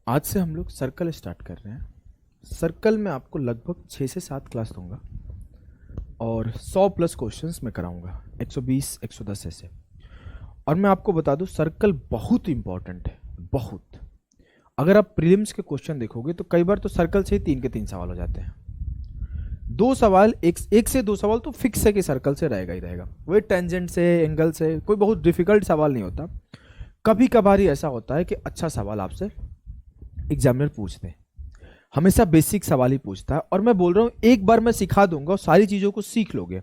आज से हम लोग सर्कल स्टार्ट कर रहे हैं। सर्कल में आपको लगभग 6 से 7 क्लास दूंगा और 100 प्लस क्वेश्चंस मैं कराऊंगा, 120 110 ऐसे। और मैं आपको बता दूं एक बहुत इंपॉर्टेंट है, बहुत। अगर आप प्रीलिम्स के क्वेश्चन देखोगे तो कई बार तो सर्कल से ही 3 के 3 सवाल हो जाते हैं। 2 सवाल, एक से 2 सवाल तो फिक्स है कि सर्कल से रहेगा ही रहेगा। वही टेंजेंट से, एंगल से, कोई बहुत डिफिकल्ट सवाल नहीं होता। कभी कभार ही ऐसा होता है कि अच्छा सवाल आपसे एग्जामिनर पूछते हैं। हमेशा बेसिक सवाल ही पूछता है। और मैं बोल रहा हूं एक बार मैं सिखा दूंगा और सारी चीजों को सीख लोगे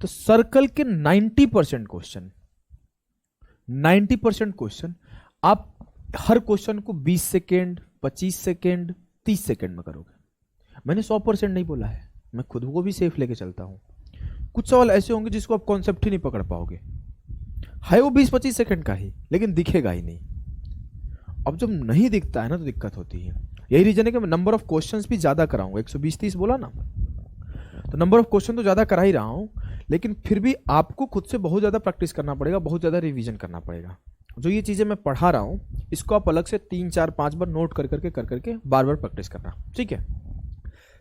तो सर्कल के 90% क्वेश्चन, 90% क्वेश्चन आप हर क्वेश्चन को 20 सेकेंड, 25 सेकेंड, 30 सेकेंड में करोगे। मैंने 100% नहीं बोला है, मैं खुद को भी सेफ लेके चलता हूं। कुछ सवाल ऐसे होंगे जिसको आप कॉन्सेप्ट ही नहीं पकड़ पाओगे, है वो 20-25 सेकेंड का ही, लेकिन दिखेगा ही नहीं। अब जब नहीं दिखता है ना तो दिक्कत होती है। यही रीजन है कि मैं नंबर ऑफ क्वेश्चंस भी ज्यादा कराऊंगा। 120-30 बोला ना, तो नंबर ऑफ क्वेश्चन तो ज्यादा करा ही रहा हूं, लेकिन फिर भी आपको खुद से बहुत ज्यादा प्रैक्टिस करना पड़ेगा, बहुत ज्यादा रिवीजन करना पड़ेगा। जो ये चीजें मैं पढ़ा रहा हूं इसको आप अलग से 3-4-5 बार नोट कर करके बार बार प्रैक्टिस करना, ठीक है।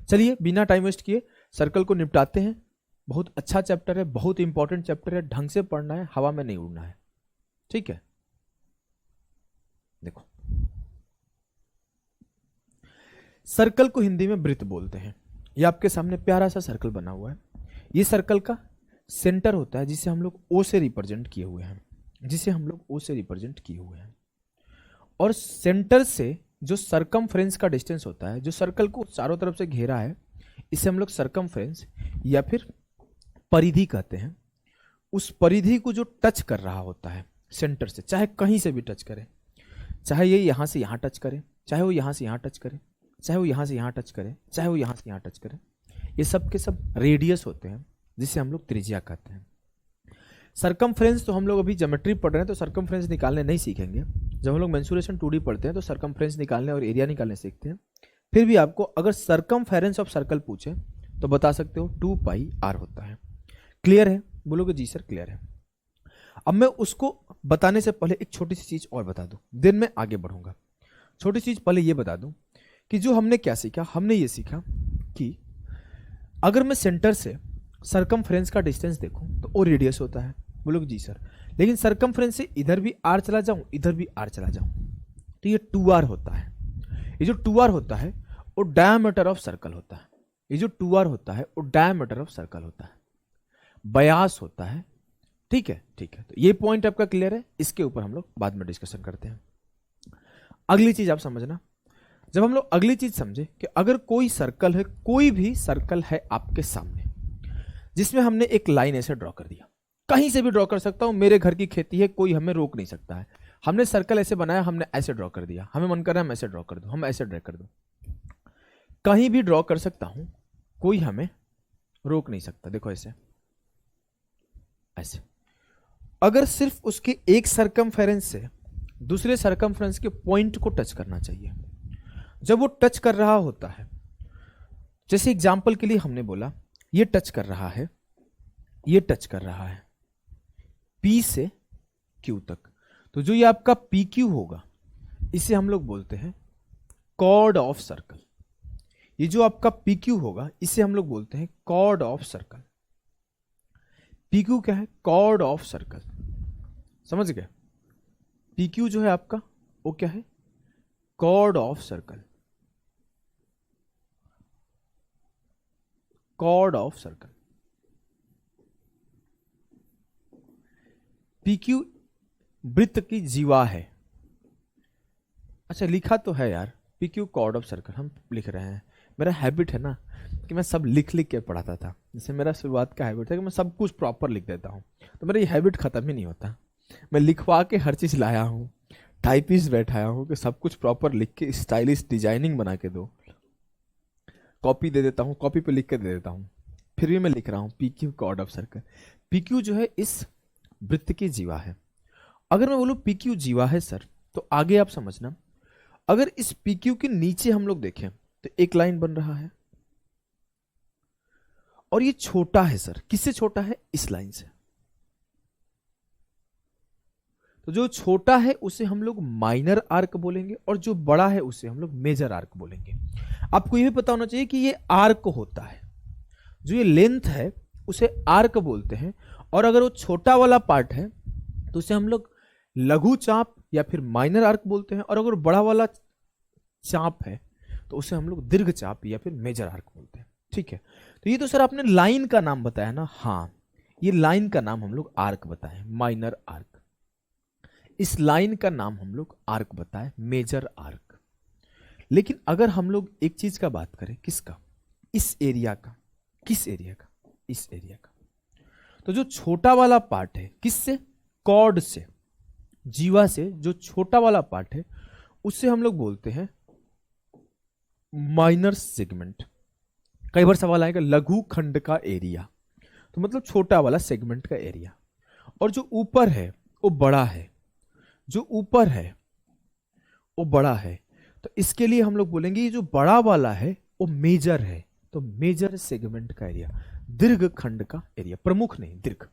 चलिए बिना टाइम वेस्ट किए सर्कल को निपटाते हैं। बहुत अच्छा चैप्टर है, बहुत इंपॉर्टेंट चैप्टर है, ढंग से पढ़ना है, हवा में नहीं उड़ना है, ठीक है। देखो, सर्कल को हिंदी में वृत्त बोलते हैं। ये आपके सामने प्यारा सा सर्कल बना हुआ है। ये सर्कल का सेंटर होता है जिसे हम लोग ओ से रिप्रेजेंट किए हुए हैं, जिसे हम लोग ओ से रिप्रेजेंट किए हुए हैं। और सेंटर से जो सरकमफ्रेंस का डिस्टेंस होता है, जो सर्कल को चारों तरफ से घेरा है, इसे हम लोग सरकमफ्रेंस या फिर परिधि कहते हैं। उस परिधि को जो टच कर रहा होता है सेंटर से, चाहे कहीं से भी टच करे, चाहे ये यहां से यहां टच करे, चाहे वो यहां से यहां टच करे, चाहे वो यहां से यहां टच करे, चाहे वो यहां से यहां टच करे, ये सब के सब रेडियस होते हैं जिसे हम लोग त्रिज्या कहते हैं। सरकमफ्रेंस तो हम लोग अभी ज्योमेट्री पढ़ रहे हैं तो सरकमफ्रेंस निकालने नहीं सीखेंगे। जब हम लोग मेंसुरेशन 2D पढ़ते हैं तो सरकमफ्रेंस निकालने और एरिया निकालने सीखते हैं। फिर भी आपको अगर सरकमफेरेंस ऑफ सर्कल पूछे तो बता सकते हो 2πr होता है। क्लियर है? बोलोगे जी सर क्लियर है। अब मैं उसको बताने से पहले एक छोटी सी चीज और बता दूं, दिन में आगे बढ़ूंगा। छोटी चीज पहले ये बता दूं कि जो हमने क्या सीखा, हमने ये सीखा कि अगर मैं सेंटर से सरकमफ्रेंस का डिस्टेंस देखूं तो ओ रेडियस होता है। बोलोगे जी सर, लेकिन सरकमफ्रेंस से इधर भी आर चला जाऊं, इधर भी आर चला जाऊं तो ये 2r होता है। ये जो 2r होता है वो डायमीटर ऑफ सर्कल होता है। ये जो 2r होता है वो डायमीटर ऑफ सर्कल होता है, बयास होता है, ठीक है। ठीक है, तो ये पॉइंट आपका क्लियर है। इसके ऊपर हम लोग बाद में डिस्कशन करते हैं। अगली चीज आप समझना, जब हम लोग अगली चीज समझे कि अगर कोई सर्कल है, कोई भी सर्कल है आपके सामने जिसमें हमने एक लाइन ऐसे ड्रॉ कर दिया, कहीं से भी ड्रॉ कर सकता हूं, मेरे घर की खेती है, कोई हमें रोक नहीं सकता है। हमने सर्कल ऐसे बनाया, हमने ऐसे ड्रॉ कर दिया, हमें मन कर रहा है हम ऐसे ड्रॉ कर दो, हम ऐसे ड्रॉ कर दो, कहीं भी ड्रॉ कर सकता हूं, कोई हमें रोक नहीं सकता। देखो ऐसे ऐसे। अगर सिर्फ उसके एक सरकमफेरेंस से दूसरे सरकमफेरेंस के पॉइंट को टच करना चाहिए, जब वो टच कर रहा होता है, जैसे एग्जांपल के लिए हमने बोला ये टच कर रहा है, ये टच कर रहा है P से Q तक, तो जो ये आपका PQ होगा इसे हम लोग बोलते हैं कॉर्ड ऑफ सर्कल। ये जो आपका PQ होगा इसे हम लोग बोलते हैं कॉर्ड ऑफ सर्कल। PQ क्या है? Chord of circle. समझ गए? PQ जो है आपका वो क्या है? Chord of circle. Chord of circle. PQ वृत्त की जीवा है। अच्छा लिखा तो है यार, PQ कॉर्ड ऑफ सर्कल हम लिख रहे हैं। मेरा हैबिट है ना कि मैं सब लिख लिख के पढ़ाता था, जैसे मेरा शुरुआत का हैबिट था कि मैं सब कुछ प्रॉपर लिख देता हूँ, तो मेरा ये हैबिट खत्म ही नहीं होता। मैं लिखवा के हर चीज लाया हूँ, टाइपिस्ट बैठाया हूँ कि सब कुछ प्रॉपर लिख के स्टाइलिश डिजाइनिंग बना के दो। कॉपी दे देता हूँ, कॉपी पे लिख के दे देता हूँ, फिर भी मैं लिख रहा हूँ PQ chord of circle. PQ जो है इस वृत्त की जीवा है। अगर मैं बोलूं PQ जीवा है सर, तो आगे आप समझना, अगर इस PQ के नीचे हम लोग देखें तो एक लाइन बन रहा है और ये छोटा है सर। किससे छोटा है? इस लाइन से। तो जो छोटा है उसे हम लोग माइनर आर्क बोलेंगे और जो बड़ा है उसे हम लोग मेजर आर्क बोलेंगे। आपको यह भी पता होना चाहिए कि ये आर्क होता है, जो ये लेंथ है उसे आर्क बोलते हैं, और अगर वो छोटा वाला पार्ट है तो उसे हम लोग लघु चाप या फिर माइनर आर्क बोलते हैं, और अगर बड़ा वाला चाप है तो उसे हम लोग दीर्घ चाप या फिर मेजर आर्क बोलते हैं। ठीक है, तो ये तो सर आपने लाइन का नाम बताया ना, हाँ ये लाइन का नाम हम लोग आर्क बताएं, माइनर आर्क। इस लाइन का नाम हम लोग आर्क बताएं, मेजर आर्क। लेकिन अगर हम लोग एक चीज का बात करें, किसका, इस एरिया का, किस एरिया का, इस एरिया का, तो जो छोटा वाला पार्ट है किससे, कॉर्ड से, जीवा से, जो छोटा वाला पार्ट है उससे हम लोग बोलते हैं माइनर सेगमेंट। कई बार सवाल आएगा लघु खंड का एरिया, तो मतलब छोटा वाला सेगमेंट का एरिया, और जो ऊपर है वो बड़ा है, जो ऊपर है वो बड़ा है, तो इसके लिए हम लोग बोलेंगे ये जो बड़ा वाला है वो मेजर है, तो मेजर सेगमेंट का एरिया, दीर्घ खंड का एरिया, प्रमुख नहीं दीर्घ,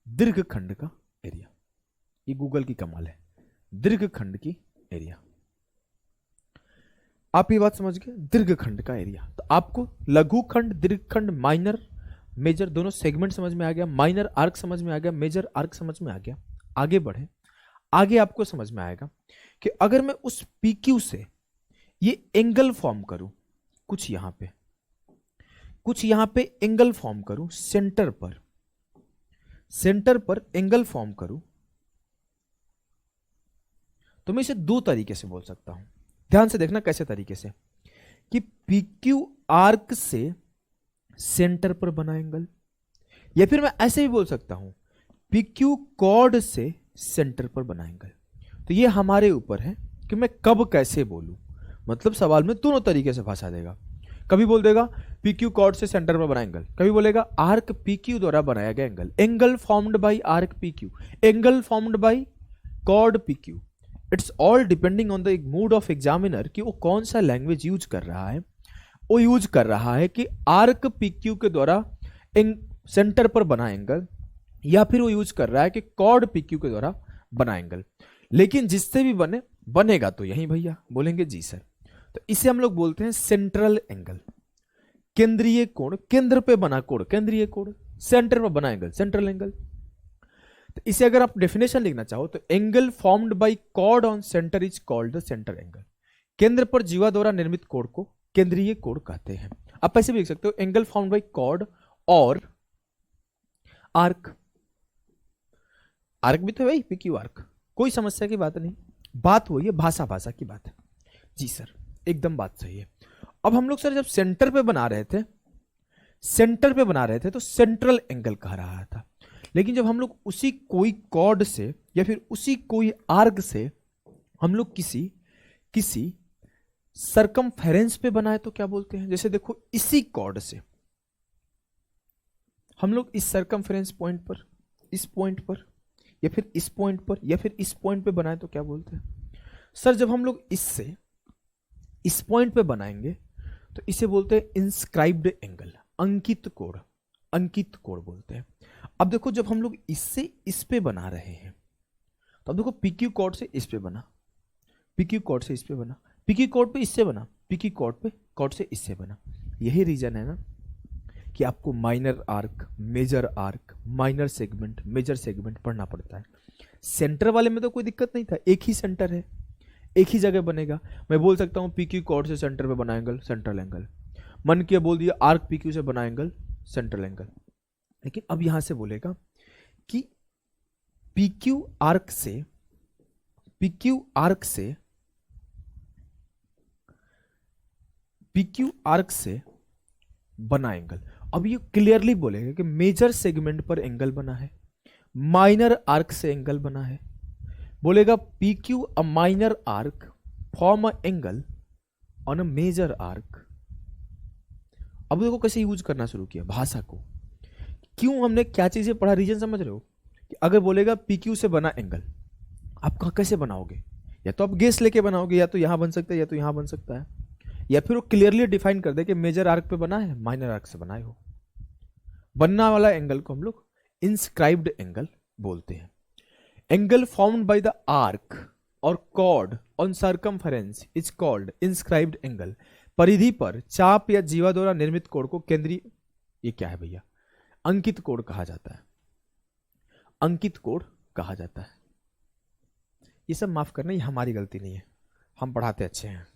दीर्घ खंड का एरिया। ये गूगल की कमाल है, दीर्घ खंड की एरिया। आप ये बात समझ गए, दीर्घ खंड का एरिया। तो आपको लघु खंड, दीर्घ खंड, माइनर, मेजर दोनों सेगमेंट समझ में आ गया, माइनर आर्क समझ में आ गया, मेजर आर्क समझ में आ गया। आगे बढ़े, आगे आपको समझ में आएगा कि अगर मैं उस PQ से ये एंगल फॉर्म करूं, कुछ यहां पे, कुछ यहां पे एंगल फॉर्म करूं, सेंटर पर, सेंटर पर एंगल फॉर्म करूं, तो मैं इसे दो तरीके से बोल सकता हूं। ध्यान से देखना कैसे तरीके से, कि PQ आर्क से सेंटर पर बना एंगल, या फिर मैं ऐसे भी बोल सकता हूं PQ कॉर्ड से सेंटर पर बना एंगल। तो ये हमारे ऊपर है कि मैं कब कैसे बोलूं, मतलब सवाल में दोनों तरीके से फंसा देगा। कभी बोल देगा PQ कॉर्ड से सेंटर पर बना एंगल, कभी बोलेगा आर्क PQ द्वारा बनाया गया angle, angle formed by arc PQ, angle formed by chord PQ। It's all depending on the mood of examiner कि वो कौन सा लैंग्वेज यूज कर रहा है। वो यूज कर रहा है कि आर्क PQ के द्वारा सेंटर पर बना एंगल, या फिर वो यूज कर रहा है कि कॉर्ड PQ के द्वारा बना एंगल। लेकिन जिससे भी बने, बनेगा तो यही भैया, बोलेंगे जी सर। तो इसे हम लोग बोलते हैं सेंट्रल एंगल, केंद्रीय कोण, केंद्र पे बना कोण केंद्रीय कोण, सेंटर पर बना एंगल सेंट्रल एंगल। तो इसे अगर आप डेफिनेशन लिखना चाहो तो angle formed by chord on centre is called the centre angle. केंद्र पर जीवा द्वारा निर्मित कोण को केंद्रीय कोण कहते हैं। आप ऐसे भी लिख सकते हो एंगल फॉर्म्ड बाय कॉर्ड और आर्क, आर्क भी तो वही PQ आर्क, कोई समस्या की बात नहीं, बात वही है, भाषा भाषा की बात है। जी सर एकदम बात सही है। अब हम लोग सर जब सेंटर पे बना रहे थे, सेंटर पे बना रहे थे तो सेंट्रल एंगल कह रहा था, लेकिन जब हम लोग उसी कोई कॉर्ड से या फिर उसी कोई आर्क से हम लोग किसी सरकमफेरेंस पे बनाए तो क्या बोलते हैं। जैसे देखो इसी कॉर्ड से हम लोग इस सरकमफेरेंस पॉइंट पर, इस पॉइंट पर, या फिर इस पॉइंट पर, या फिर इस पॉइंट पे बनाए तो क्या बोलते हैं सर। जब हम लोग इससे इस पॉइंट पे बनाएंगे तो इसे बोलते हैं इंस्क्राइब्ड एंगल, अंकित कोण, अंकित कोण बोलते हैं। अब देखो जब हम लोग इससे इस पे बना रहे हैं तो अब देखो PQ कॉर्ड से इस पे बना, PQ कॉर्ड से इस पे बना, PQ कॉर्ड पे इससे बना, PQ कॉर्ड पे कॉर्ड से इससे बना। यही रीजन है ना कि आपको minor arc, major arc, minor segment, major segment पढ़ना पड़ता है। सेंटर वाले में तो कोई दिक्कत नहीं था, एक ही सेंटर है, एक ही जगह बनेगा। मैं बोल सकता हूं PQ कॉर्ड से सेंटर पे बना एंगल सेंट्रल एंगल, मन किया बोल दिया आर्क PQ से बना एंगल सेंट्रल एंगल। लेकिन अब यहां से बोलेगा कि PQ आर्क से, PQ आर्क से, PQ आर्क से बना एंगल। अब ये क्लियरली बोलेगा कि मेजर सेगमेंट पर एंगल बना है, माइनर आर्क से एंगल बना है। बोलेगा PQ a minor arc form a angle on a major arc. अब देखो कैसे यूज करना शुरू किया भाषा को। क्यों हमने क्या चीजें पढ़ा, रीजन समझ रहे हो कि अगर बोलेगा PQ से बना एंगल, आप कैसे बनाओगे, या तो आप गेस लेके बनाओगे, या तो यहां बन सकता है या तो यहां बन सकता है, या फिर वो क्लियरली डिफाइन कर दे कि मेजर आर्क पे बना है, माइनर आर्क से बनाए हो। बनना वाला एंगल को हम लोग इंस्क्राइब्ड एंगल बोलते हैं। Angle found by the arc और chord on circumference is called inscribed angle. परिधि पर चाप या जीवा द्वारा निर्मित कोण को केंद्रीय, ये क्या है भैया, अंकित कोण कहा जाता है। अंकित कोण कहा जाता है। ये सब माफ करना, ये हमारी गलती नहीं है, हम पढ़ाते अच्छे हैं।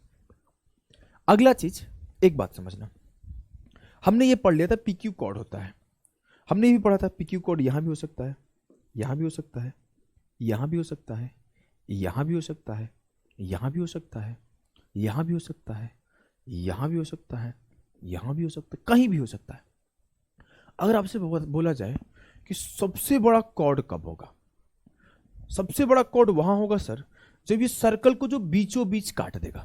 अगला चीज, एक बात समझना, हमने ये पढ़ लिया था पीक्यू कोड होता है, हमने भी पढ़ा था पीक्यू कोड यहां भी हो सकता है, यहां भी हो सकता है, यहां भी हो सकता है, यहां भी हो सकता है, यहां भी हो सकता है, यहां भी हो सकता है, यहां भी हो सकता है, यहां भी हो सकता है, कहीं भी हो सकता है। अगर आपसे बोला जाए कि सबसे बड़ा कॉर्ड कब होगा, सबसे बड़ा कॉर्ड वहां होगा सर जब ये सर्कल को जो बीचों बीच काट देगा,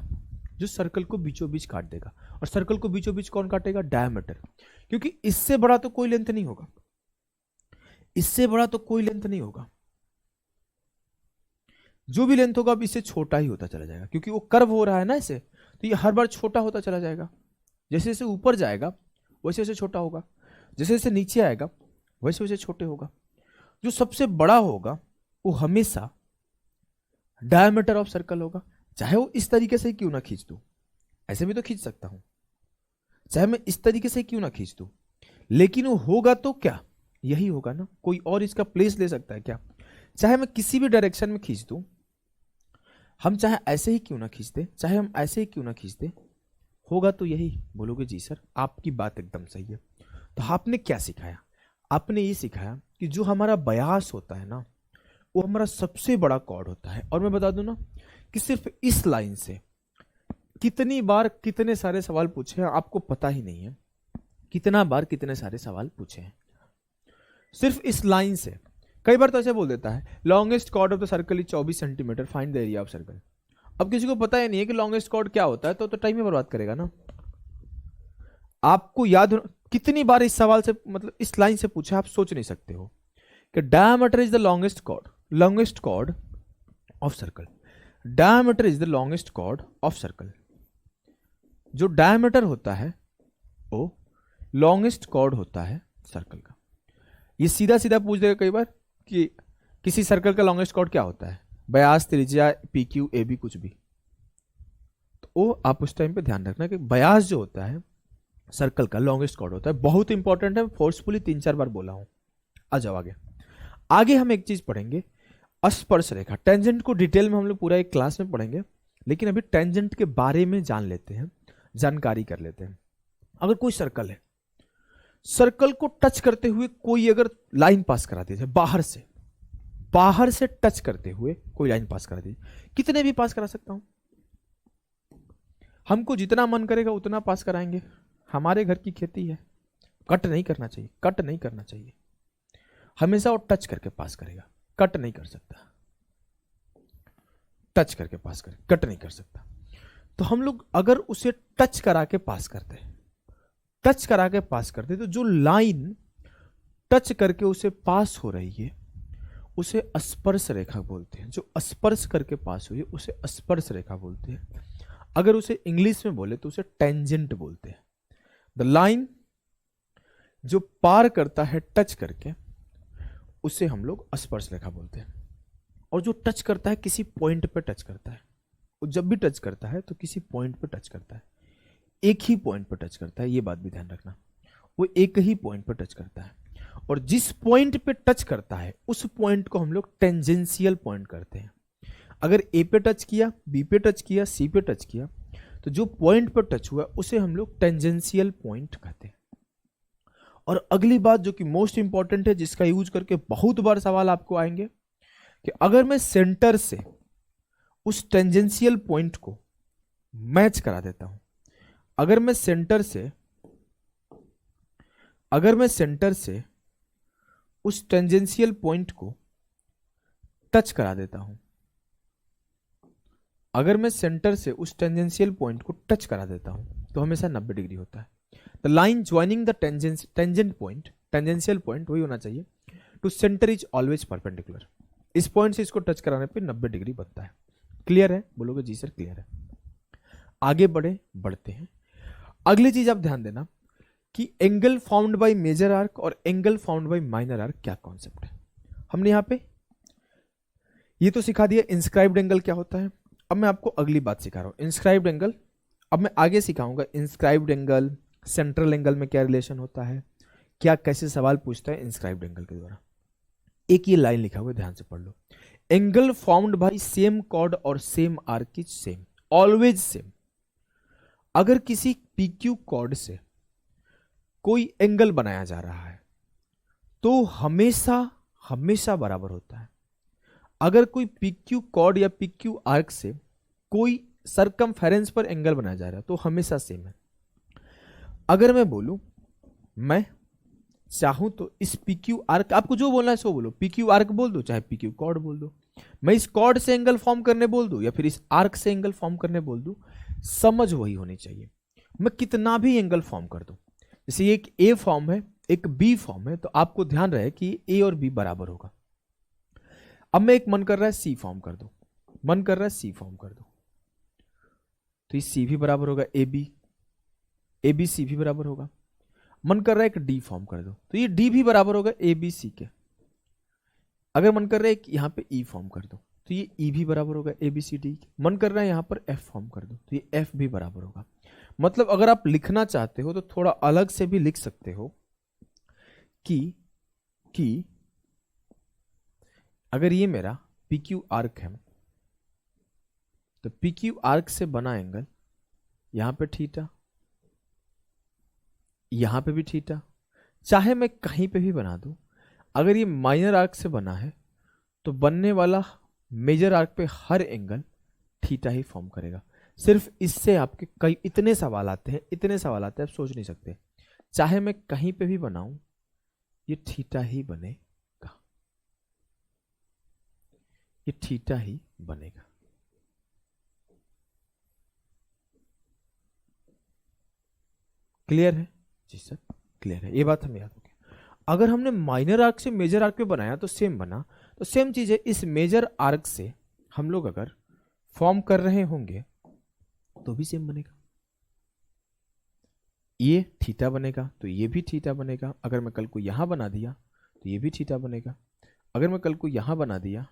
जो सर्कल को बीचों बीच काट देगा। और सर्कल को बीचों बीच कौन काटेगा, डायमीटर, क्योंकि इससे बड़ा तो कोई लेंथ नहीं होगा, इससे बड़ा तो कोई लेंथ नहीं होगा, जो भी लेंथ होगा अब इससे छोटा ही होता चला जाएगा, क्योंकि वो कर्व हो रहा है ना इसे, तो ये हर बार छोटा होता चला जाएगा। जैसे जैसे ऊपर जाएगा वैसे वैसे छोटा होगा, जैसे जैसे नीचे आएगा वैसे वैसे छोटे होगा। जो सबसे बड़ा होगा वो हमेशा डायमीटर ऑफ सर्कल होगा, चाहे वो इस तरीके से क्यों ना खींच दूं, ऐसे भी तो खींच सकता हूं, चाहे मैं इस तरीके से क्यों ना खींच दूं, लेकिन वो होगा तो क्या, यही होगा ना, कोई और इसका प्लेस ले सकता है क्या। चाहे मैं किसी भी डायरेक्शन में खींच दूं, हम चाहे ऐसे ही क्यों ना खींचते, चाहे हम ऐसे ही क्यों ना खींचते, होगा तो यही। बोलोगे जी सर आपकी बात एकदम सही है। तो आपने क्या सिखाया, आपने ये सिखाया कि जो हमारा बयास होता है ना वो हमारा सबसे बड़ा कॉर्ड होता है। और मैं बता दूं ना कि सिर्फ इस लाइन से कितनी बार कितने सारे सवाल पूछे हैं आपको पता ही नहीं है, कितना बार कितने सारे सवाल पूछे हैं सिर्फ इस लाइन से। कई बार तो ऐसे बोल देता है longest chord of the circle is 24 centimetre, find the area of circle. अब किसी को पता ही नहीं है कि लॉन्गेस्ट कॉर्ड क्या होता है, तो टाइम ही बर्बाद करेगा ना। आपको याद कितनी बार इस सवाल से, मतलब इस लाइन से पूछा, आप सोच नहीं सकते हो कि diameter is the longest chord, longest chord of circle, diameter is the longest chord of circle. जो डायमीटर होता है वो लॉन्गेस्ट कॉर्ड होता है सर्कल का। ये सीधा सीधा पूछ देगा कई बार कि किसी सर्कल का लॉन्गेस्ट कॉर्ड क्या होता है, व्यास, त्रिज्या, पी क्यू ए बी कुछ भी, तो वो आप उस टाइम पे ध्यान रखना कि व्यास जो होता है सर्कल का लॉन्गेस्ट कॉर्ड होता है। बहुत इंपॉर्टेंट है, फोर्सफुली 3-4 बार बोला हूं। आ जाओ आगे। आगे हम एक चीज पढ़ेंगे, स्पर्श रेखा। टेंजेंट को डिटेल में हम लोग पूरा एक क्लास में पढ़ेंगे, लेकिन अभी टेंजेंट के बारे में जान लेते हैं, जानकारी कर लेते हैं। अगर कोई सर्कल है, सर्कल को टच करते हुए कोई अगर लाइन पास करा दीजिए, बाहर से टच करते हुए कोई लाइन पास करा दीजिए, कितने भी पास करा सकता हूं, हमको जितना मन करेगा उतना पास कराएंगे। हमारे घर की खेती है, कट नहीं करना चाहिए, कट नहीं करना चाहिए, हमेशा वो टच करके पास करेगा, कट नहीं कर सकता, टच करके पास करे, कट नहीं कर सकता। तो हम लोग अगर उसे टच करा के पास करते, टच करा के पास करते, तो जो लाइन टच करके उसे पास हो रही है उसे स्पर्श रेखा बोलते हैं। जो स्पर्श करके पास हुई है उसे स्पर्श रेखा बोलते हैं। अगर उसे इंग्लिश में बोले तो उसे टेंजेंट बोलते हैं। द लाइन जो पार करता है टच करके उसे हम लोग स्पर्श रेखा बोलते हैं। और जो टच करता है किसी पॉइंट पे टच करता है, वो जब भी टच करता है तो किसी पॉइंट पे टच करता है, एक ही पॉइंट पे टच करता है, ये बात भी ध्यान रखना, वो एक ही पॉइंट पे टच करता है। और जिस पॉइंट पे टच करता है उस पॉइंट को हम लोग टेंजेंशियल पॉइंट करते हैं। अगर ए पे टच किया, बी पे टच किया, सी पे टच किया, तो जो पॉइंट पर टच हुआ उसे हम लोग टेंजेंशियल पॉइंट कहते हैं। और अगली बात जो कि मोस्ट इंपॉर्टेंट है, जिसका यूज करके बहुत बार सवाल आपको आएंगे, कि अगर मैं सेंटर से उस टेंजेंशियल पॉइंट को मैच करा देता हूं, अगर मैं सेंटर से उस टेंजेंशियल पॉइंट को टच करा देता हूं, अगर मैं सेंटर से उस टेंजेंशियल पॉइंट को टच करा देता हूं तो हमेशा 90 डिग्री होता है। The line joining the tangent point, tangential point वही होना चाहिए, to centre is always perpendicular. इस पॉइंट से इसको टच कराने पे 90 डिग्री बनता है। क्लियर है? बोलोगे जी सर क्लियर है। आगे बढ़ते हैं। अगली चीज आप ध्यान देना कि angle found by major arc और angle found by minor arc क्या कॉन्सेप्ट है। हमने यहां पे ये तो सिखा दिया इंस्क्राइब्ड एंगल क्या होता है। अब मैं आपको अगली बात सिखा रहा हूँ, इंस्क्राइब्ड एंगल। अब मैं आगे सिखाऊंगा इंस्क्राइब्ड एंगल, सेंट्रल एंगल में क्या रिलेशन होता है, क्या कैसे सवाल पूछता है इंस्क्राइब्ड एंगल के द्वारा। एक ये लाइन लिखा हुआ है, ध्यान से पढ़ लो। Angle formed by same chord और same arc is same, always same. अगर किसी पीक्यू कॉर्ड से कोई एंगल बनाया जा रहा है तो हमेशा हमेशा बराबर होता है। अगर कोई पीक्यू कॉर्ड या पीक्यू आर्क से कोई सरकमफेरेंस पर एंगल बनाया जा रहा है तो हमेशा सेम है। अगर मैं बोलूं, मैं चाहूं तो इस पीक्यू आर्क, आपको जो बोलना है सो बोलो, पीक्यू आर्क बोल दो चाहे पीक्यू कॉर्ड बोल दो, मैं इस कॉर्ड से एंगल फॉर्म करने बोल दूं या फिर इस आर्क से एंगल फॉर्म करने बोल दूं, समझ वही होनी चाहिए। मैं कितना भी एंगल फॉर्म कर दूं, जैसे एक ए फॉर्म है एक बी फॉर्म है, तो आपको ध्यान रहे कि ए और बी बराबर होगा। अब मैं एक मन कर रहा है सी फॉर्म कर दूं, मन कर रहा है सी फॉर्म कर दूं, तो ये सी भी बराबर होगा ए बी सी भी बराबर होगा। मन कर रहा है एक डी फॉर्म कर दो तो ये डी भी बराबर होगा ए बी सी के। अगर मन कर रहा है एक यहां पे ई फॉर्म कर दो तो ये ई भी बराबर होगा ए बी सी डी के। मन कर रहा है यहां पर एफ फॉर्म कर दो तो ये एफ भी बराबर होगा। मतलब अगर आप लिखना चाहते हो तो थोड़ा अलग से भी लिख सकते हो कि अगर ये मेरा PQ आर्क है तो PQ आर्क से बना एंगल यहां पे थीटा, यहां पे भी थीटा, चाहे मैं कहीं पे भी बना दूं। अगर ये माइनर आर्क से बना है तो बनने वाला मेजर आर्क पे हर एंगल थीटा ही फॉर्म करेगा। सिर्फ इससे आपके कई इतने सवाल आते हैं, इतने सवाल आते हैं आप सोच नहीं सकते। चाहे मैं कहीं पे भी बनाऊं ये थीटा ही बनेगा, ये थीटा ही बनेगा। क्लियर है जी सर, क्लियर है, ये बात हमें याद होगी। अगर हमने माइनर आर्क से मेजर आर्क पे बनाया तो सेम बना, तो सेम चीज है इस मेजर आर्क से हम लोग अगर फॉर्म कर रहे होंगे तो भी सेम बनेगा। ये थीटा बनेगा तो ये भी थीटा बनेगा। अगर मैं कल को यहां बना दिया तो ये भी थीटा बनेगा। अगर मैं कल को यहां बना दिया,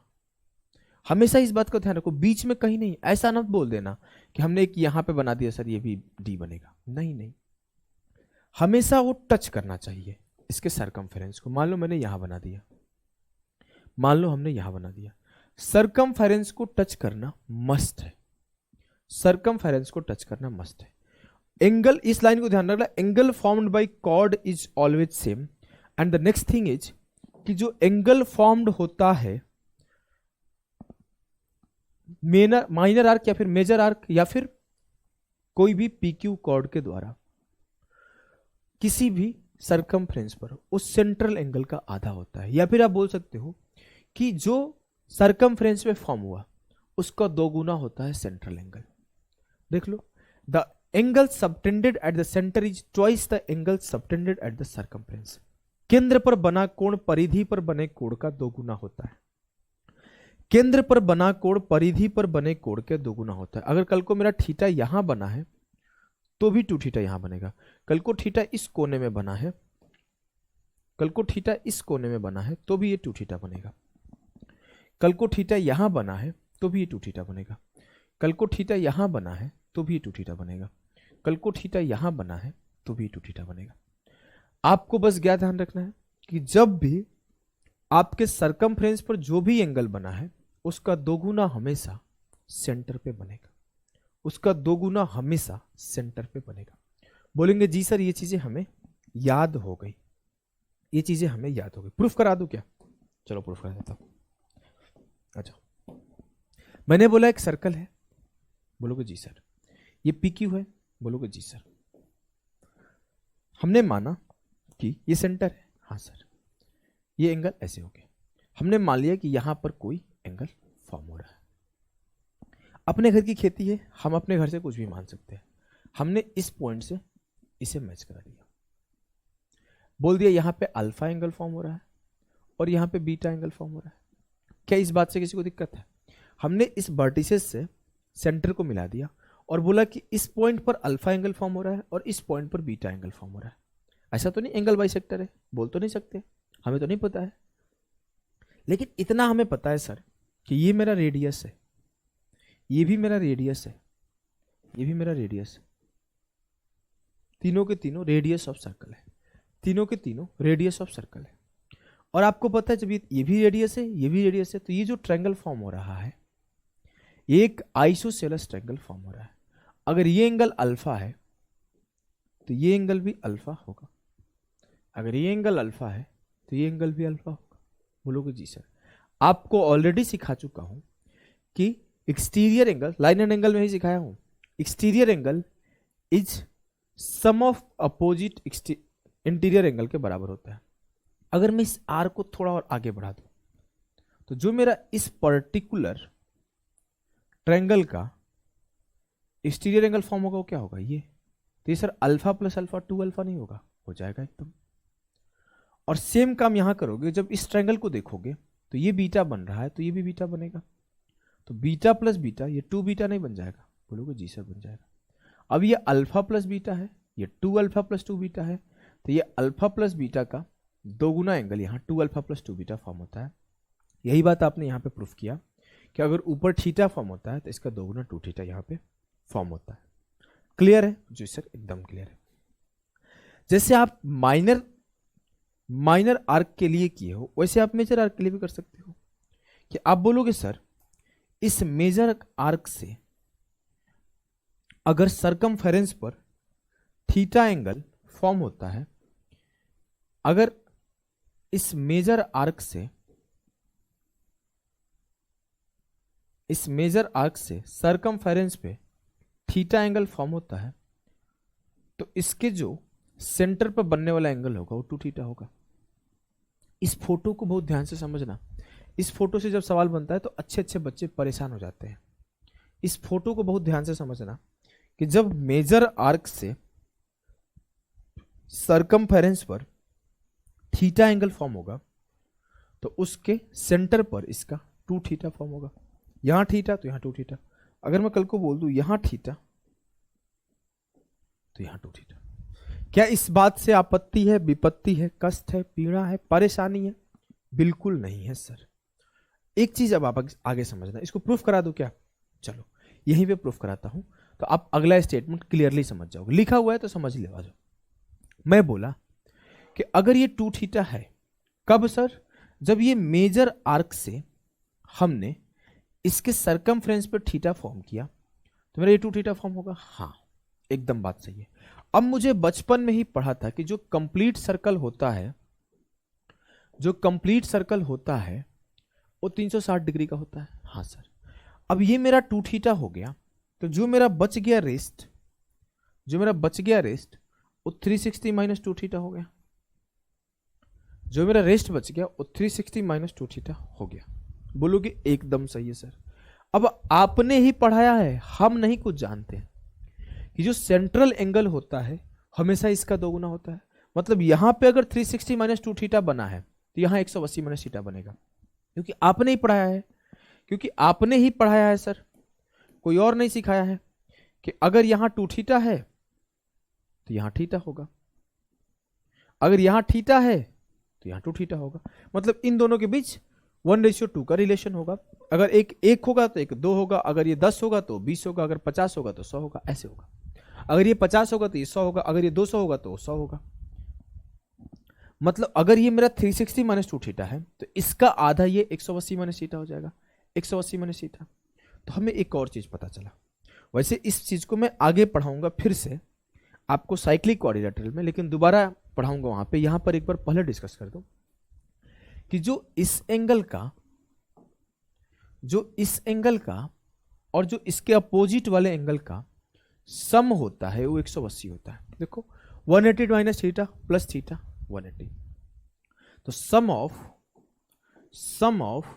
हमेशा इस बात का ध्यान रखो, बीच में कहीं नहीं, ऐसा ना बोल देना कि हमने एक यहां पे बना दिया सर ये भी डी बनेगा, नहीं नहीं, हमेशा वो टच करना चाहिए इसके सरकमफेरेंस को। मान लो मैंने यहां बना दिया, मान लो हमने यहां बना दिया, सरकमफेरेंस को टच करना मस्ट है, सरकमफेरेंस को टच करना मस्ट है। एंगल, इस लाइन को ध्यान रखना, angle formed by chord is always same. And the next thing is कि जो एंगल फॉर्म्ड होता है माइनर आर्क या फिर मेजर आर्क या फिर कोई भी पीक्यू कॉर्ड के द्वारा किसी भी सरकमफ्रेंस पर उस सेंट्रल एंगल का आधा होता है। या फिर आप बोल सकते हो कि जो सरकमफ्रेंस में फॉर्म हुआ उसका 2 गुना होता है सेंट्रल एंगल। देख लो, the angle subtended at the centre is twice the angle subtended at the circumference. केंद्र पर बना कोण परिधि पर बने कोण का 2 गुना होता है। केंद्र पर बना कोण परिधि पर बने कोण के 2 गुना होता है। अगर कल को मेरा थीटा यहां बना है तो भी 2 थीटा यहां बनेगा। कल को थीटा इस कोने में बना है, कल को थीटा इस कोने में बना है तो भी ये 2 थीटा बनेगा। कल को थीटा यहां बना है तो भी ये 2 थीटा बनेगा। कल को थीटा यहां बना है तो भी ये 2 थीटा बनेगा। कल को थीटा यहां बना है तो भी 2 थीटा बनेगा। आपको बस क्या ध्यान रखना है कि जब भी आपके सरकमफ्रेंस पर जो भी एंगल बना है उसका 2 गुना हमेशा सेंटर पे बनेगा, उसका 2 गुना हमेशा सेंटर पे बनेगा। बोलेंगे जी सर ये चीजें हमें याद हो गई, ये चीजें हमें याद हो गई, प्रूफ करा दूं क्या? चलो प्रूफ करा देता हूं। अच्छा, मैंने बोला एक सर्कल है, बोलोगे जी सर। ये PQ है, बोलोगे जी सर। हमने माना कि ये सेंटर है, हाँ सर। ये एंगल ऐसे हो गया। हमने मान लिया कि यहां पर कोई एंगल फॉर्म हो रहा है। अपने घर की खेती है, हम अपने घर से कुछ भी मान सकते हैं। हमने इस पॉइंट से इसे मैच करा दिया, बोल दिया यहां पे अल्फा एंगल फॉर्म हो रहा है और यहां पे बीटा एंगल फॉर्म हो रहा है। क्या इस बात से किसी को दिक्कत है? हमने इस वर्टिसेस से सेंटर को मिला दिया और बोला कि इस पॉइंट पर अल्फा एंगल फॉर्म हो रहा है और इस पॉइंट पर बीटा एंगल फॉर्म हो रहा है। ऐसा तो नहीं एंगल बाइसेक्टर है, बोल तो नहीं सकते, हमें तो नहीं पता है। लेकिन इतना हमें पता है सर कि ये मेरा रेडियस है, ये भी मेरा रेडियस है, ये भी मेरा रेडियस है, तीनों के तीनों रेडियस ऑफ सर्कल है, तीनों के तीनों रेडियस ऑफ सर्कल है। और आपको पता है जब ये भी रेडियस है, ये भी रेडियस है, तो ये जो ट्रायंगल फॉर्म हो रहा है ये एक आइसोसेलेस ट्रायंगल फॉर्म हो रहा है। अगर ये एंगल अल्फा है तो ये एंगल भी अल्फा होगा, अगर ये एंगल अल्फा है तो ये एंगल भी अल्फा होगा। बोलोगे जी सर, आपको ऑलरेडी सिखा चुका हूं कि exterior angle, line and angle में ही सिखाया हूं, exterior angle is sum of opposite interior angle के बराबर होता है। अगर मैं इस आर को थोड़ा और आगे बढ़ा दूं तो जो मेरा इस पर्टिकुलर ट्रायंगल का एक्सटीरियर एंगल फॉर्म होगा वो क्या होगा, ये। तो ये sir alpha plus alpha 2 alpha नहीं होगा, हो जाएगा एकदम। और सेम काम यहां करोगे, जब इस ट्रायंगल को देखोगे तो ये बीटा बन रहा है तो ये भी बीटा बनेगा, तो बीटा प्लस बीटा, ये 2 बीटा नहीं बन जाएगा। बोलोगे जी सर बन जाएगा। अब ये अल्फा प्लस बीटा है, ये 2 अल्फा प्लस 2 बीटा है, तो ये अल्फा प्लस बीटा का दोगुना एंगल यहाँ 2 अल्फा प्लस 2 बीटा फॉर्म होता है। यही बात आपने यहाँ पे प्रूफ किया कि अगर ऊपर थीटा फॉर्म होता है तो इसका दोगुना 2 थीटा यहाँ पे फॉर्म होता है। क्लियर है जी सर, एकदम क्लियर है। जैसे आप माइनर आर्क के लिए किए हो वैसे आप मेजर आर्क के लिए भी कर सकते हो। कि आप बोलोगे सर इस मेजर आर्क से अगर सरकमफेरेंस पर थीटा एंगल फॉर्म होता है, अगर इस मेजर आर्क से सरकमफेरेंस पे थीटा एंगल फॉर्म होता है तो इसके जो सेंटर पर बनने वाला एंगल होगा वो 2 थीटा होगा। इस फोटो को बहुत ध्यान से समझना, इस फोटो से जब सवाल बनता है तो अच्छे अच्छे बच्चे परेशान हो जाते हैं। इस फोटो को बहुत ध्यान से समझना कि जब मेजर आर्क से सरकमफेरेंस पर थीटा एंगल फॉर्म होगा तो उसके सेंटर पर इसका 2 थीटा फॉर्म होगा। यहां थीटा तो यहां 2 थीटा। अगर मैं कल को बोल दूं यहां थीटा तो यहां 2 थीटा। क्या इस बात से आपत्ति है, विपत्ति है, कष्ट है, पीड़ा है, परेशानी है? बिल्कुल नहीं है सर। एक चीज अब आप आगे समझना, इसको प्रूफ करा दो क्या? चलो यहीं पे प्रूफ कराता हूं तो आप अगला स्टेटमेंट क्लियरली समझ जाओगे। लिखा हुआ है तो समझ ले। आ जाओ। मैं बोला कि अगर ये 2 थीटा है, कब सर? जब ये मेजर आर्क से हमने इसके सरकमफ्रेंस पर थीटा फॉर्म किया तो मेरा ये 2 थीटा फॉर्म होगा। हाँ एकदम बात सही है। अब मुझे बचपन में ही पढ़ा था कि जो कंप्लीट सर्कल होता है, जो कंप्लीट सर्कल होता है वो 360 डिग्री का होता है। हाँ सर। अब ये मेरा 2 थीटा हो गया तो जो मेरा बच गया रेस्ट, वो 360 माइनस 2 थीटा हो गया। जो मेरा रेस्ट बच गया वो 360 माइनस 2 थीटा हो गया। बोलोगे एकदम सही है सर। अब आपने ही पढ़ाया है, हम नहीं कुछ जानते हैं कि जो सेंट्रल एंगल होता है हमेशा इसका दोगुना होता है। मतलब यहां पे अगर 360 माइनस 2 थीटा बना है तो यहां 180 माइनस थीटा बनेगा, क्योंकि आपने ही पढ़ाया है सर, कोई और नहीं सिखाया है कि अगर यहां 2 थीटा है तो यहां थीटा होगा, अगर यहां थीटा है तो यहां 2 थीटा होगा। मतलब इन दोनों के बीच 1:2 का रिलेशन होगा। अगर एक होगा तो एक 2 होगा, अगर ये 10 होगा तो 20 होगा, अगर 50 होगा तो 100 होगा, ऐसे होगा। अगर ये 50 होगा तो ये 100 होगा, अगर ये 200 होगा तो 100 होगा। मतलब अगर ये मेरा 360 माइनस 2 थीटा है तो इसका आधा ये 180 माइनस थीटा हो जाएगा, 180 माइनस थीटा। तो हमें एक और चीज पता चला। वैसे इस चीज को मैं आगे पढ़ाऊंगा फिर से आपको साइक्लिक क्वाड्रिलेटरल में, लेकिन दोबारा पढ़ाऊंगा वहां पे। यहां पर एक बार पहले डिस्कस कर दो कि जो इस एंगल का और जो इसके अपोजिट वाले एंगल का सम होता है वो 180 होता है। देखो 180 माइनस थीटा प्लस थीटा 180, तो सम ऑफ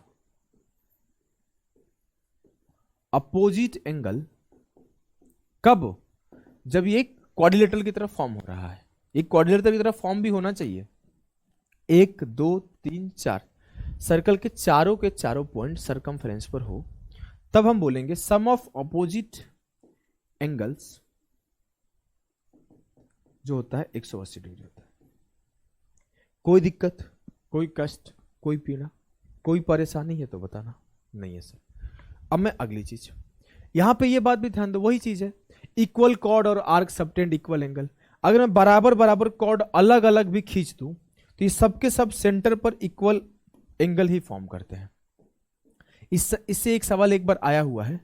अपोजिट एंगल कब? जब ये क्वाड्रिलेटरल की तरफ फॉर्म हो रहा है। एक क्वाड्रिलेटरल की तरफ फॉर्म भी होना चाहिए। 1 2 3 4 सर्कल के चारों पॉइंट सरकमफेरेंस पर हो, तब हम बोलेंगे सम ऑफ अपोजिट एंगल्स जो होता है 180 डिग्री होता है। कोई दिक्कत, कोई कष्ट, कोई पीड़ा, कोई परेशानी है तो बताना। नहीं है सर। अब मैं अगली चीज, यहां पे ये बात भी ध्यान दो, वही चीज है, इक्वल कॉर्ड और आर्क सबटेंड इक्वल एंगल। अगर मैं बराबर बराबर कॉर्ड अलग अलग भी खींच दूं तो ये सबके सब सेंटर पर इक्वल एंगल ही फॉर्म करते हैं। इससे एक सवाल एक बार आया हुआ है,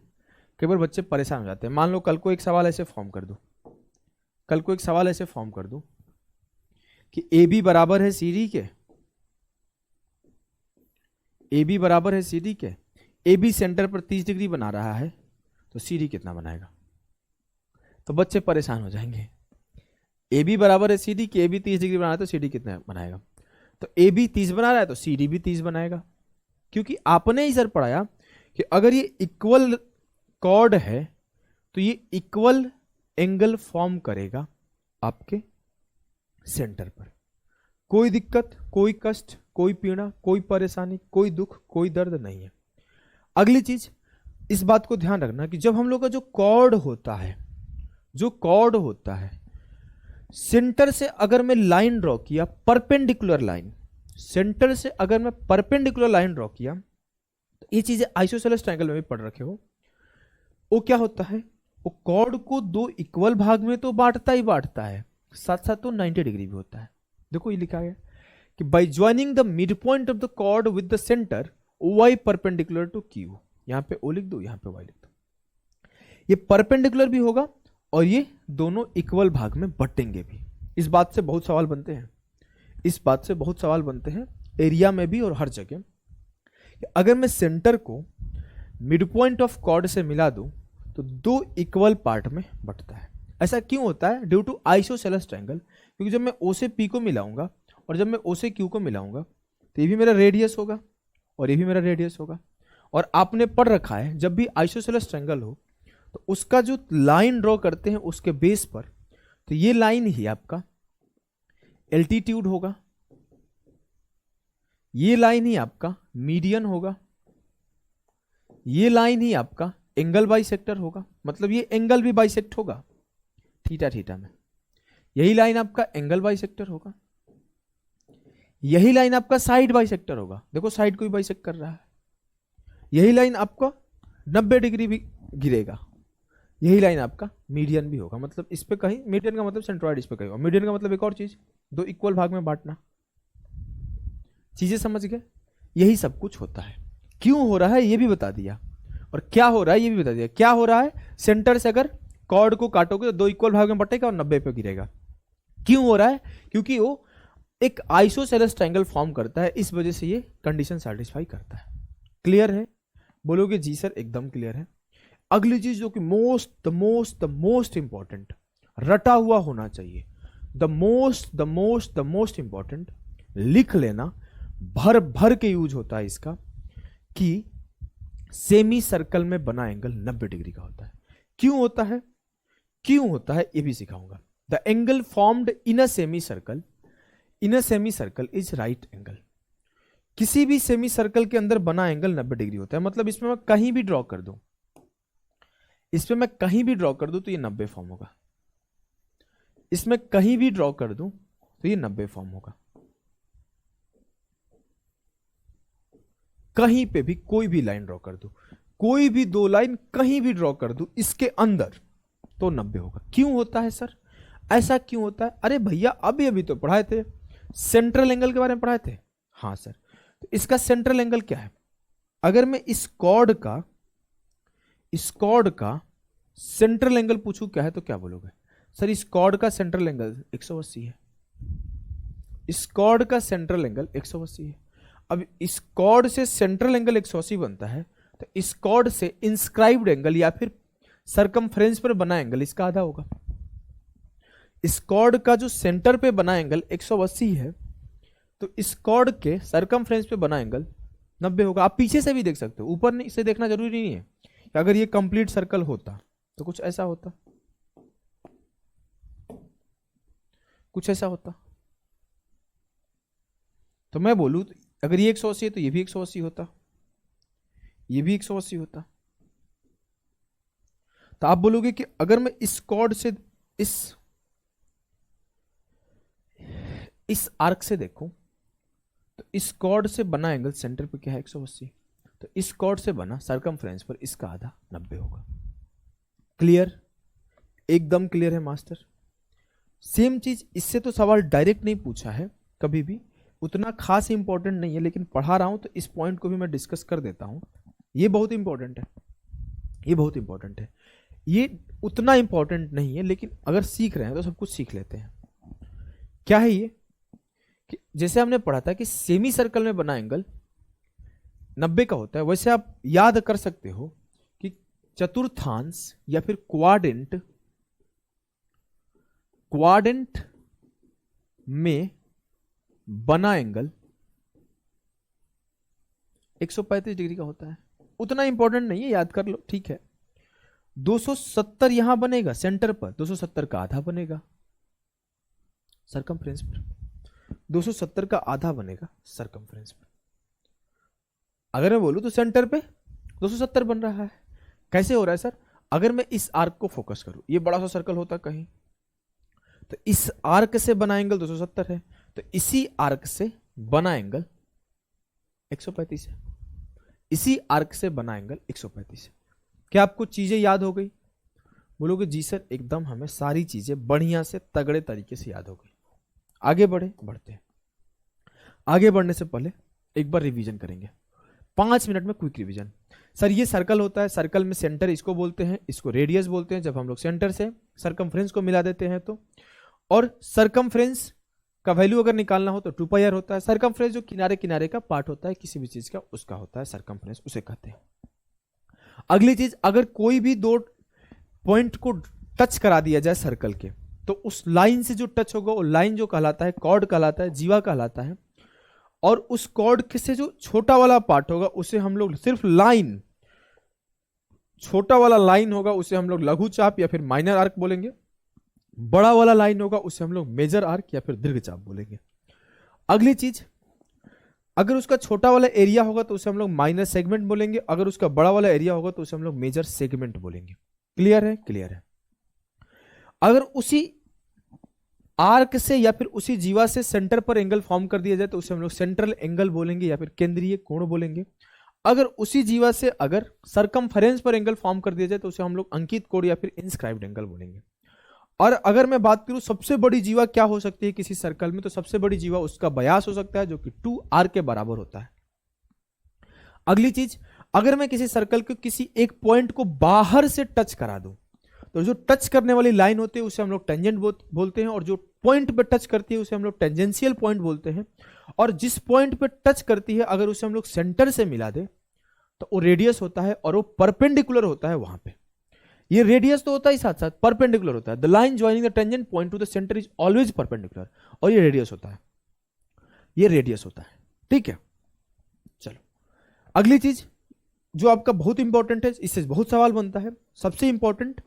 कई बार बच्चे परेशान हो जाते हैं। मान लो कल को एक सवाल ऐसे फॉर्म कर दो, कल को एक सवाल ऐसे फॉर्म कर दो कि ए बी बराबर है सी डी के, ए बी बराबर है सी डी के, ए बी सेंटर पर 30 डिग्री बना रहा है, तो सी डी कितना बनाएगा? तो बच्चे परेशान हो जाएंगे। ए बी बराबर है सी डी के, ए बी 30 डिग्री बना रहा है तो सी डी कितना बनाएगा? तो ए बी 30 बना रहा है तो सी डी भी 30 बनाएगा, क्योंकि आपने ही सर पढ़ाया कि अगर ये इक्वल कॉर्ड है तो ये इक्वल एंगल फॉर्म करेगा आपके सेंटर पर। कोई दिक्कत, कोई कष्ट, कोई पीड़ा, कोई परेशानी, कोई दुख, कोई दर्द नहीं है। अगली चीज, इस बात को ध्यान रखना कि जब हम लोग का जो कॉर्ड होता है, जो कॉर्ड होता है, सेंटर से अगर मैं लाइन ड्रॉ किया, परपेंडिकुलर लाइन, सेंटर से अगर मैं परपेंडिकुलर लाइन ड्रॉ किया, तो ये चीजें आइसोसेलेस ट्रायंगल में भी पढ़ रखे हो, वो क्या होता है, वो कॉर्ड को दो इक्वल भाग में तो बांटता ही बांटता है, साथ साथ तो 90 डिग्री भी होता है। देखो ये लिखा गया कि by joining the mid point of the chord with the centre Y perpendicular to Q, यहां पे ओ लिख दो, यहां पे वाई लिख दो। ये परपेंडिकुलर भी होगा और ये दोनों इक्वल भाग में बटेंगे भी। इस बात से बहुत सवाल बनते हैं, इस बात से बहुत सवाल बनते हैं एरिया में भी और हर जगह। अगर मैं सेंटर को मिड पॉइंट ऑफ कॉर्ड से मिला दूं तो दो इक्वल पार्ट में बटता है। ऐसा क्यों होता है? ड्यू टू आइसोसेलेस ट्रायंगल, क्योंकि जब मैं ओ से पी को मिलाऊंगा और जब मैं ओ से क्यू को मिलाऊंगा तो ये भी मेरा रेडियस होगा और ये भी मेरा रेडियस होगा। और आपने पढ़ रखा है जब भी आइसोसेलेस ट्रायंगल हो तो उसका जो लाइन ड्रॉ करते हैं उसके बेस पर, तो ये लाइन ही आपका एल्टीट्यूड होगा, ये लाइन ही आपका मीडियन होगा, ये लाइन ही आपका एंगल बाइसेक्टर होगा, मतलब ये एंगल भी बाइसेक्ट होगा थीटा थीटा में, यही लाइन आपका एंगल बाइसेक्टर होगा, यही लाइन आपका साइड बाइसेक्टर होगा, देखो साइड को भी बाइसेक्ट कर रहा है, यही लाइन आपका 90 डिग्री भी गिरेगा, यही लाइन आपका मीडियन भी होगा, मतलब इस पे कहीं, मीडियन का मतलब सेंट्रॉइड, इस पे कहीं, और मीडियन का मतलब एक और चीज, दो इक्वल भाग में बांटना। चीजें समझ गए? यही सब कुछ होता है। क्यों हो रहा है ये भी बता दिया, और क्या हो रहा है ये भी बता दिया। क्या हो रहा है, सेंटर से अगर कॉर्ड को काटोगे तो दो इक्वल भाग में बटेगा और 90 पे गिरेगा। क्यों हो रहा है? क्योंकि वो एक आइसोसेलेस ट्रायंगल फॉर्म करता है, इस वजह से ये कंडीशन सेटिस्फाई करता है। क्लियर है? बोलोगे जी सर एकदम क्लियर है। अगली चीज जो कि मोस्ट इंपॉर्टेंट रटा हुआ होना चाहिए, द मोस्ट इंपॉर्टेंट, लिख लेना, भर भर के यूज होता है इसका, कि सेमी सर्कल में बना एंगल 90 डिग्री का होता है। क्यों होता है, क्यों होता है ये भी सिखाऊंगा। The angle formed in a semi circle, in a semi circle is right angle. किसी भी सेमी सर्कल के अंदर बना एंगल 90 डिग्री होता है, मतलब इसमें मैं कहीं भी ड्रॉ कर दूं, इसमें मैं कहीं भी ड्रॉ कर दूं तो ये 90 फॉर्म होगा, इसमें कहीं भी ड्रॉ कर दूं तो ये 90 फॉर्म होगा। कहीं पे भी कोई भी लाइन ड्रॉ कर दूं, कोई भी दो लाइन कहीं भी ड्रॉ कर दूं इसके अंदर तो 90 होगा। क्यों होता है सर, ऐसा क्यों होता है? अरे भैया अभी तो पढ़ाए थे, सेंट्रल एंगल के बारे में पढ़ाए थे। हाँ सर, तो इसका सेंट्रल एंगल क्या है? अगर मैं इस कॉर्ड का सेंट्रल एंगल पूछूं क्या है तो क्या बोलोगे? सर इस कॉर्ड का सेंट्रल एंगल 180 है, इस कॉर्ड का सेंट्रल एंगल 180 है। अब इस कॉर्ड से सेंट्रल एंगल 180 बनता है, तो इस कॉर्ड से इंस्क्राइब्ड एंगल या फिर सरकमफ्रेंस पर बना एंगल इसका आधा होगा। इस कॉर्ड का जो सेंटर पे बना एंगल 180 है, तो इस कॉर्ड के सरकमफ्रेंस पे बना एंगल 90 होगा। आप पीछे से भी देख सकते हो, ऊपर नहीं से देखना जरूरी नहीं है। कि अगर ये कंप्लीट सर्कल होता तो कुछ ऐसा होता, कुछ ऐसा होता। तो मैं बोलूं अगर ये 180 है तो ये भी 180 होता, ये भी 180 होता। तो आप बोलोगे कि अगर मैं इस कॉर्ड से इस आर्क से देखूं तो इस कॉर्ड से बना एंगल सेंटर पे क्या है 180, तो इस कॉर्ड से बना सरकमफ्रेंस पर इसका आधा 90 होगा। क्लियर, एकदम क्लियर है मास्टर। सेम चीज, इससे तो सवाल डायरेक्ट नहीं पूछा है कभी भी, उतना खास इंपॉर्टेंट नहीं है, लेकिन पढ़ा रहा हूं तो इस पॉइंट को भी मैं डिस्कस कर देता हूं। ये बहुत इंपॉर्टेंट है, ये बहुत इंपॉर्टेंट है। ये उतना इंपॉर्टेंट नहीं है, लेकिन अगर सीख रहे हैं तो सब कुछ सीख लेते हैं। क्या है ये कि जैसे हमने पढ़ा था कि सेमी सर्कल में बना एंगल 90 का होता है, वैसे आप याद कर सकते हो कि चतुर्थांश या फिर क्वाड्रेंट में बना एंगल 135 डिग्री का होता है। उतना इंपॉर्टेंट नहीं है, याद कर लो, ठीक है। 270 यहां बनेगा सेंटर पर, 270 का आधा बनेगा सरकमफ्रेंस पर, 270 का आधा बनेगा सरकमफ्रेंस पर। अगर मैं बोलूं तो सेंटर पे 270 बन रहा है। कैसे हो रहा है सर? अगर मैं इस आर्क को फोकस करूं, ये बड़ा सा सर्कल होता कहीं, तो इस आर्क से बना एंगल 270 है, तो इसी आर्क से बना एंगल 135 है, इसी आर्क से बना एंगल 135 है। क्या आपको चीजें याद हो गई? बोलोगे जी सर एकदम, हमें सारी चीजें बढ़िया से तगड़े तरीके से याद हो गई। आगे बढ़ते हैं। आगे बढ़ने से पहले एक बार रिवीजन करेंगे, 5 मिनट में क्विक रिवीजन। सर ये सर्कल होता है, सर्कल में सेंटर इसको बोलते हैं, इसको रेडियस बोलते हैं जब हम लोग सेंटर से सरकमफ्रेंस को मिला देते हैं तो। और सरकमफ्रेंस का वैल्यू अगर निकालना हो तो 2πr होता है। सरकमफ्रेंस जो किनारे किनारे का पार्ट होता है किसी भी चीज का, उसका होता है सरकमफ्रेंस, उसे कहते हैं। अगली चीज, अगर कोई भी दो पॉइंट को टच करा दिया जाए सर्कल के, तो उस लाइन से जो टच होगा वो लाइन जो कहलाता है कॉर्ड कहलाता है, जीवा कहलाता है। और उस कॉर्ड से जो छोटा वाला पार्ट होगा उसे हम लोग सिर्फ लाइन, छोटा वाला लाइन होगा उसे हम लोग लघु चाप या फिर माइनर आर्क बोलेंगे। बड़ा वाला लाइन होगा उसे हम लोग मेजर आर्क या फिर दीर्घ चाप बोलेंगे। अगली चीज, अगर उसका छोटा वाला एरिया होगा तो उसे हम लोग माइनर सेगमेंट बोलेंगे, अगर उसका बड़ा वाला एरिया होगा तो उसे हम लोग मेजर सेगमेंट बोलेंगे। क्लियर है? क्लियर है। अगर उसी आर्क से या फिर उसी जीवा से सेंटर पर एंगल फॉर्म कर दिया जाए तो उसे हम लोग सेंट्रल एंगल बोलेंगे या फिर केंद्रीय कोण बोलेंगे। अगर उसी जीवा से अगर सरकमफेरेंस पर एंगल फॉर्म कर दिया जाए तो उसे हम लोग अंकित कोण या फिर इंस्क्राइब्ड एंगल बोलेंगे। और अगर मैं बात करूं सबसे बड़ी जीवा क्या हो सकती है किसी सर्कल में, तो सबसे बड़ी जीवा उसका व्यास हो सकता है जो कि 2r के बराबर होता है। अगली चीज, अगर मैं किसी सर्कल के किसी एक पॉइंट को बाहर से टच करा दूं तो जो टच करने वाली लाइन होती है उसे हम लोग टेंजेंट बोलते हैं, और जो पॉइंट पे टच करती है उसे हम लोग टेंजेंशियल पॉइंट बोलते हैं। और जिस पॉइंट पे टच करती है अगर उसे हम लोग सेंटर से मिला दे तो वो रेडियस होता है और वो परपेंडिकुलर होता है वहां पे। ये रेडियस तो होता है, साथ साथ परपेंडिकुलर होता है। The line joining the tangent point two the centre is always perpendicular, और ये रेडियस होता है, ये रेडियस होता है। ठीक है, चलो अगली चीज जो आपका बहुत इंपॉर्टेंट है, इससे बहुत सवाल बनता है। सबसे इंपॉर्टेंट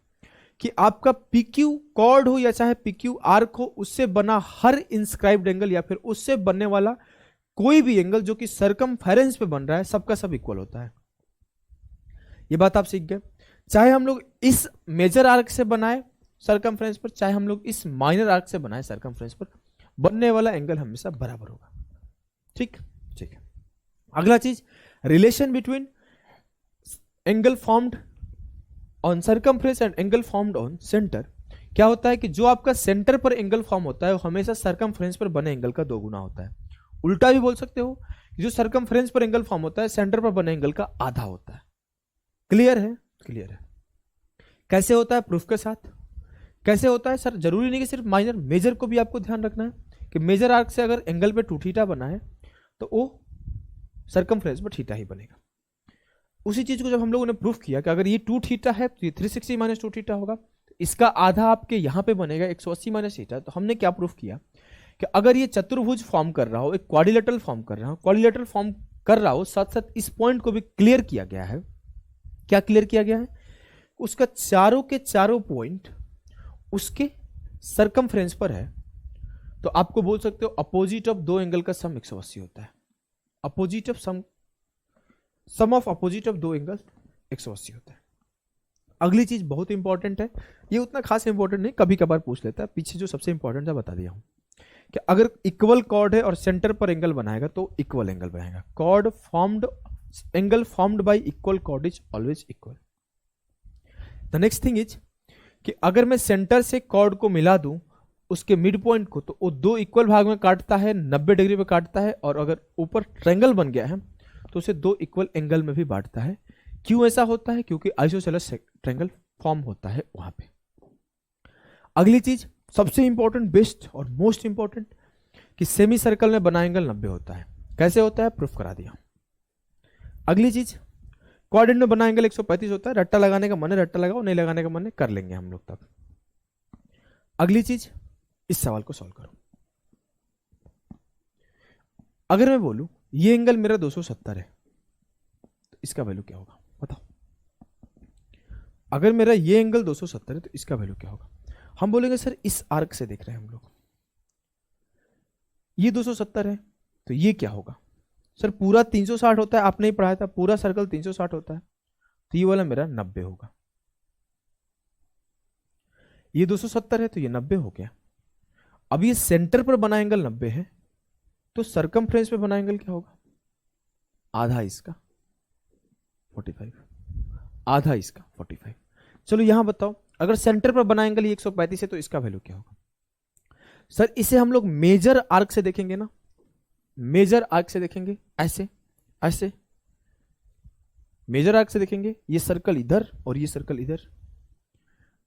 कि आपका PQ कॉर्ड हो या चाहे PQ आर्क हो, उससे बना हर इंस्क्राइब्ड एंगल या फिर उससे बनने वाला कोई भी एंगल जो कि सरकमफेरेंस पे बन रहा है, सबका सब इक्वल होता है। ये बात आप सीख गए। चाहे हम लोग इस मेजर आर्क से बनाए सरकमफ्रेंस पर, चाहे हम लोग इस माइनर आर्क से बनाए सरकमफ्रेंस पर, बनने वाला एंगल हमेशा बराबर होगा। ठीक ठीक है। अगला चीज, relation between angle formed on circumference and angle formed on centre. क्या होता है कि जो आपका सेंटर पर एंगल फॉर्म होता है वो हमेशा सरकमफ्रेंस पर बने एंगल का 2 गुना होता है। उल्टा भी बोल सकते हो, जो सरकमफ्रेंस पर एंगल फॉर्म होता है सेंटर पर बने एंगल का आधा होता है। क्लियर है? क्लियर है। कैसे होता है? प्रूफ के साथ। कैसे होता है सर? जरूरी नहीं कि सिर्फ माइनर, मेजर को भी आपको ध्यान रखना है कि मेजर आर्क से अगर एंगल पे 2 थीटा बना है तो वो सरकमफ्रेंस पर थीटा ही बनेगा। उसी चीज को जब हम लोगों ने प्रूफ किया कि अगर ये 2 थीटा है तो ये 360 माइनस 2 थीटा होगा, इसका आधा आपके यहां पे बनेगा 180 माइनस थीटा। तो हमने क्या प्रूफ किया कि अगर ये चतुर्भुज फॉर्म कर रहा हो, एक क्वाड्रिलेटरल फॉर्म कर रहा हो, क्वाड्रिलेटरल फॉर्म कर रहा हो, साथ साथ इस पॉइंट को भी क्लियर किया गया है। क्या क्लियर किया गया है? उसका चारों के चारों पॉइंट उसके सरकमफ्रेंस पर है, तो आपको बोल सकते हो अपोजिट ऑफ 2 एंगल का सम 180 होता है। Opposite of sum of opposite of 2 angle 180 होता है। अगली चीज बहुत इंपॉर्टेंट है, ये उतना खास इंपॉर्टेंट नहीं, कभी कभार पूछ लेता है, पीछे जो सबसे इंपॉर्टेंट है बता दिया हूं कि अगर इक्वल कॉर्ड है और सेंटर पर एंगल बनाएगा तो इक्वल एंगल बनाएगा। Chord formed angle formed by equal chord is always equal. The next thing is कि अगर मैं सेंटर से कॉर्ड को मिला दूं उसके मिड पॉइंट को, तो वो दो इक्वल भाग में काटता है, 90 डिग्री पे काटता है, और अगर ऊपर ट्रायंगल बन गया है तो उसे दो इक्वल एंगल में भी बांटता है। क्यों ऐसा होता है? क्योंकि आइसोसेलेस ट्रायंगल फॉर्म होता है वहां पे। अगली चीज सबसे इंपॉर्टेंट, बेस्ट और मोस्ट इंपॉर्टेंट, कि सेमी सर्कल में बना एंगल 90 होता है। कैसे होता है? प्रूफ करा दिया। अगली चीज, क्वाड्रेंट में बना एंगल 135 होता है। रट्टा लगाने का मन है रट्टा लगाओ, नहीं लगाने का मन है कर लेंगे हम लोग तब। अगली चीज, इस सवाल को सॉल्व करो। अगर मैं बोलूं ये एंगल मेरा 270 है तो इसका वैल्यू क्या होगा? बताओ। अगर मेरा ये एंगल 270 है तो इसका वैल्यू क्या होगा? हम बोलेंगे सर इस आर्क से देख रहे हैं हम लोग, ये 270 है तो ये क्या होगा? सर पूरा 360 होता है, आपने ही पढ़ाया था, पूरा सर्कल 360 होता है, तो ये वाला मेरा 90 होगा। ये 270 है तो ये 90 हो गया। अब ये सेंटर पर बना एंगल 90 है तो सरकमफ्रेंस पे बना एंगल क्या होगा? आधा इसका 45, आधा इसका 45। चलो यहां बताओ, अगर सेंटर पर बना एंगल 135 है तो इसका वैल्यू क्या होगा? सर इसे हम लोग मेजर आर्क से देखेंगे ना, मेजर आर्क से देखेंगे, ऐसे ऐसे मेजर आर्क से देखेंगे, ये सर्कल इधर और ये सर्कल इधर,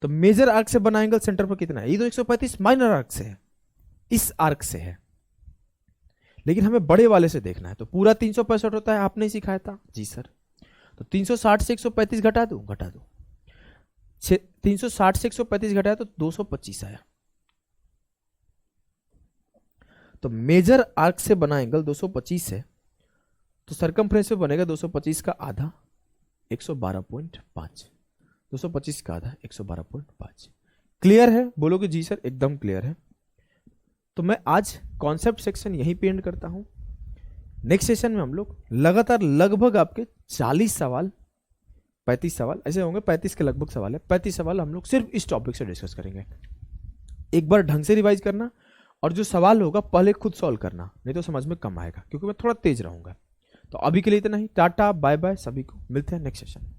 तो मेजर आर्क से बना एंगल सेंटर पर कितना है? ये तो 135 माइनर आर्क से है, इस आर्क से है, लेकिन हमें बड़े वाले से देखना है। तो पूरा 365 होता है, आपने ही सिखाया था। जी सर, तो 360 से 135 घटा दो, घटा दो। 360 से 135 घटाया तो 225 आया। तो मेजर आर्क से बना एंगल 225 है, तो सरकमफ्रेंस पे बनेगा 225 का आधा 112.5, 225 का आधा 112.5। क्लियर है? बोलोगे जी सर एकदम क्लियर है। तो मैं आज कॉन्सेप्ट सेक्शन यहीं पे एंड करता हूं। नेक्स्ट सेशन में हम लोग लगातार लगभग आपके 40 सवाल, 35 सवाल ऐसे होंगे, 35 के लगभग सवाल है, 35 सवाल हम लोग सिर्फ इस टॉपिक से डिस्कस करेंगे। एक बार ढंग से रिवाइज करना, और जो सवाल होगा पहले खुद सॉल्व करना, नहीं तो समझ में कम आएगा, क्योंकि मैं थोड़ा तेज रहूंगा। तो अभी के लिए इतना ही, टाटा बाय बाय, सभी को मिलते हैं नेक्स्ट सेशन।